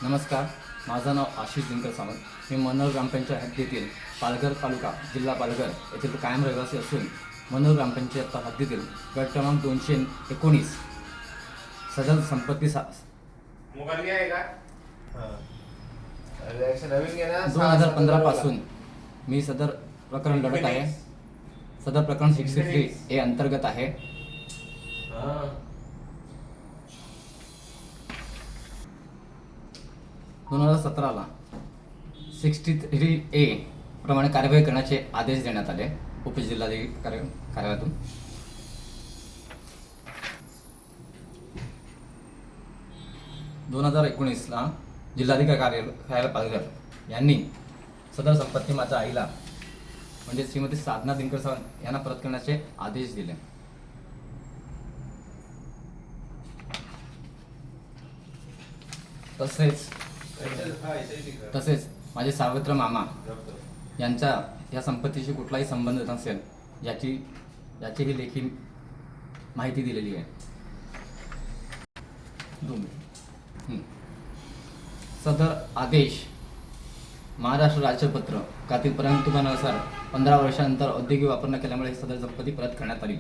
नमस्कार, माझं नाव आशिष दिनकर सावंत. मी मनोहर ग्रामपंचायत हद्दीतील पालघर तालुका जिल्हा पालघर येथील कायम रहिवासी असून मनोहर ग्रामपंचायत हद्दीतील गट क्रमांक 219 सदर संपत्ती 2015 पासून मी सदर प्रकरण लढत आहे. सदर प्रकरण 63 ए अंतर्गत आहे. 2017ला 63 ए प्रमाणे कार्यवाही करण्याचे आदेश देण्यात आले उपजिल्हाधिकारी कार्यालयातून. ला जिल्हाधिकारी कार्यालय पालघर यांनी सदर संपत्ती माझ्या आईला म्हणजे श्रीमती साधना दिनकर सावंत यांना परत करण्याचे आदेश दिले. तसेच माझे सावत्र मामा यांचा या संपत्तीशी कुठलाही संबंध नसेल याचीही लेखी माहिती दिलेली आहे. सदर आदेश महाराष्ट्र राज्यपत्र खातील परंतुमानुसार 15 वर्षानंतर औद्योगिक वापर न केल्यामुळे सदर संपत्ती परत करण्यात आली.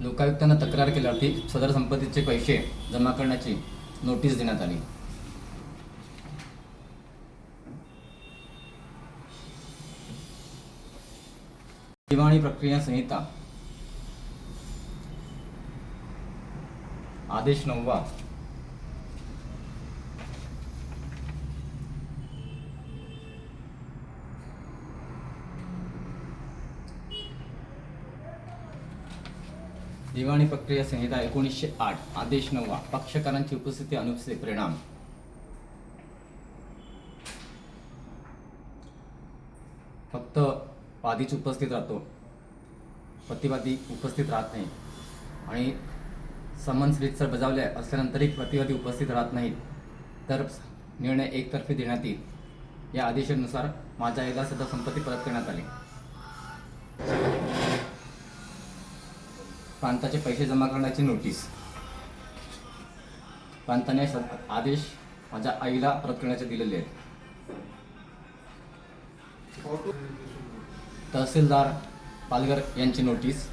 लोकायुक्तांना तक्रार केल्यावरती सदर संपत्तीचे पैसे जमा करण्याची नोटीस देण्यात आली. दिवाणी प्रक्रिया संहिता आदेश 9 दिवाणी प्रक्रिया संहिता 1908 आदेश 9 पक्षकारांची उपस्थिती अनुपस्थिती परिणाम. फक्त वादीच उपस्थित राहतो, प्रतिवादी उपस्थित राहत नाही आणि समन्स रीतसर बजावले असल्यानंतरही प्रतिवादी उपस्थित राहत नाहीत तर निर्णय एकतर्फी देण्यात येईल. या आदेशानुसार माझ्या आईला सदर संपत्ती परत करण्यात आली. प्रांताचे पैसे जमा करण्याची नोटीस. प्रांताने आदेश माझ्या आईला परत करण्याचे दिलेले आहेत. तहसीलदार पालघर यांची नोटीस.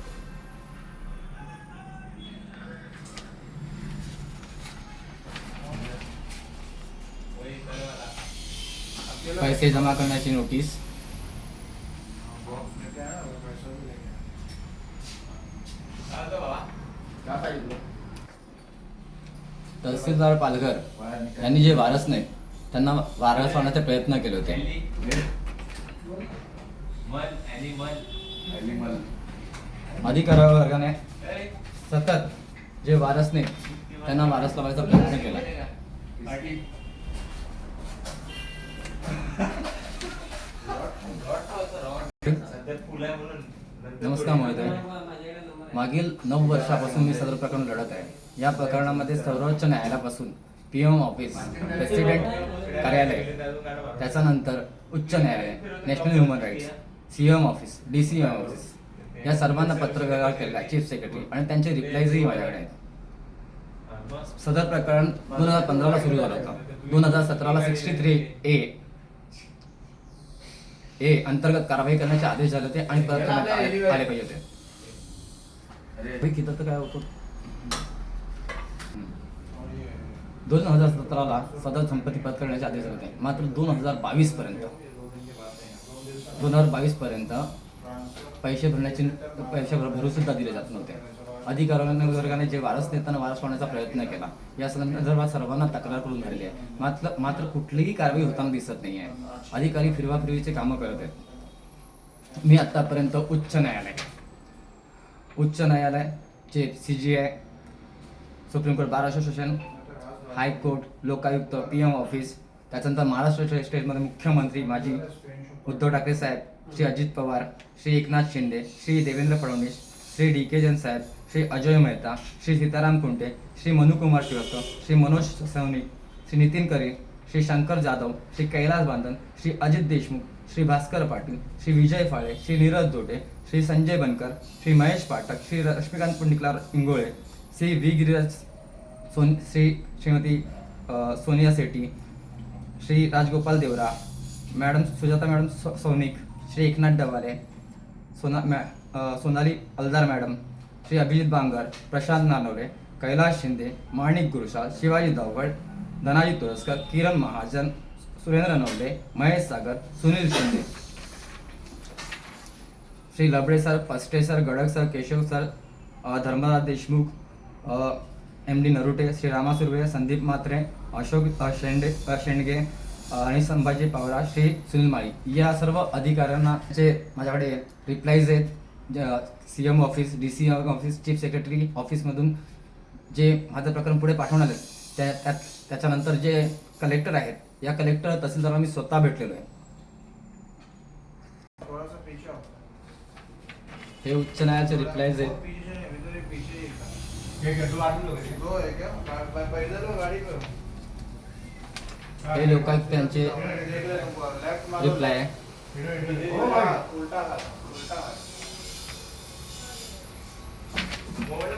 पैसे जमा करण्याची नोटीस. तहसीलदार पालघर यांनी जे वारस नाही त्यांना वारस होण्याचे प्रयत्न केले होते. अधिकारी वर्गाने सतत जे वारस नाही त्यांना वारस लावायचा प्रयत्न केला. नमस्कार महोदय, मागील 9 वर्षापासून मी सदर प्रकरण लढत आहे. या प्रकरणामध्ये सर्वोच्च न्यायालयापासून PM ऑफिस, प्रेसिडेंट कार्यालय, त्याच्यानंतर उच्च न्यायालय, national human rights, CM office, DCM office या सर्वांना पत्रव्यवहार केला, चीफ सेक्रेटरी, आणि त्यांचे रिप्लायजही माझ्याकडे आहेत. सदर प्रकरण 2015ला सुरू झालं होतं. 2017ला 63 ए अंतर्गत कारवाई करण्याचे आदेश झाले होते आणि परत करण्यात आले पाहिजे होते. तर काय होतं, 2017ला सदर संपत्ती परत करण्याचे आदेश झाले होते. मात्र 2022 पर्यंत पैसे भरू सुद्धा दिले जात नव्हते. अधिकारी वर्गाने जे वारस देताना वारस होण्याचा प्रयत्न केला. या संदर्भात सर्वांना तक्रार करून झालेली आहे. मात्र कुठलीही कारवाई होताना दिसत नाही आहे. अधिकारी फिरवाफिरवीचे कामं करत आहेत. मी आतापर्यंत उच्च न्यायालयाचे CGI, supreme court, bar association, high court, Lokayukta, PM office, त्याच्यानंतर महाराष्ट्र स्टेटमध्ये मुख्यमंत्री माजी Uddhav Thackeray saheb, Shri Ajit Pawar, Shri Eknath Shinde, Shri Devendra Fadnavis, Shri DK Jain saheb, Shri Ajay Mehta, Shri Sitaram Kunte, Shri Manukumar Shrivastava, Shri Manoj Savani, Shri Nitin Kari, Shri Shankar Jadhav, Shri Kailas Bandhan, Shri Ajit Deshmukh, Shri Bhaskar Patil, Shri Vijay Phale, Shri Neeraj Jote, Shri Sanjay Bankar, Shri Mahesh Pathak, Shri Rashmikant Pundikalal Ingole, Shri V Giriraj Shrimati Sonia Sethi, Shri Rajgopal Deora, madam Sujata madam Saunik, Shri Eknath Dawale, Sonali Aldar madam, Shri Abhijit Bangar, Prashant Nanaware, Kailas Shinde, Manik Gurushal, Shivaji Dawgad, Dhanaji Turaskar, Kiran Mahajan, Surendra Navale, Mahesh Sagar, Sunil Shinde, Shri Labade sir, Paste sir, Gadak sir, Keshav sir, Dharmaraj Deshmukh, MD Narute, Shri Rama Surve, Sandeep Mhatre, Ashok Shendge आणि संभाजी पवार, श्री सुनील माळी या सर्व अधिकाऱ्यांना जे माझ्याकडे रिप्लाईज आहेत CM office, DC office, chief secretary ऑफिसमधून जे माझं प्रकरण पुढे पाठवणार आहेत त्याच्यानंतर जे कलेक्टर आहेत, या कलेक्टर तहसीलदारांना मी स्वतः भेटलेलो आहे. हे उच्च न्यायालयाचे रिप्लाईज आहेत. हे लोकायुक्तांचे रिप्लाय आहे.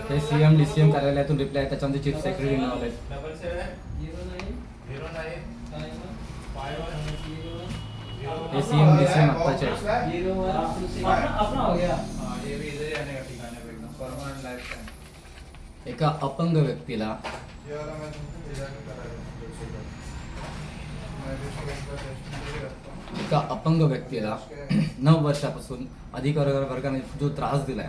हे CM DCM कार्यालयातून रिप्लाय आहे, त्याच्यामध्ये चीफ सेक्रेटरी नाव आहे. हे CM DCM आत्ताचे आहे. एका अपंग व्यक्तीला एका अपंग व्यक्तीला 9 वर्षापासून अधिकारी वर्गाने जो त्रास दिलाय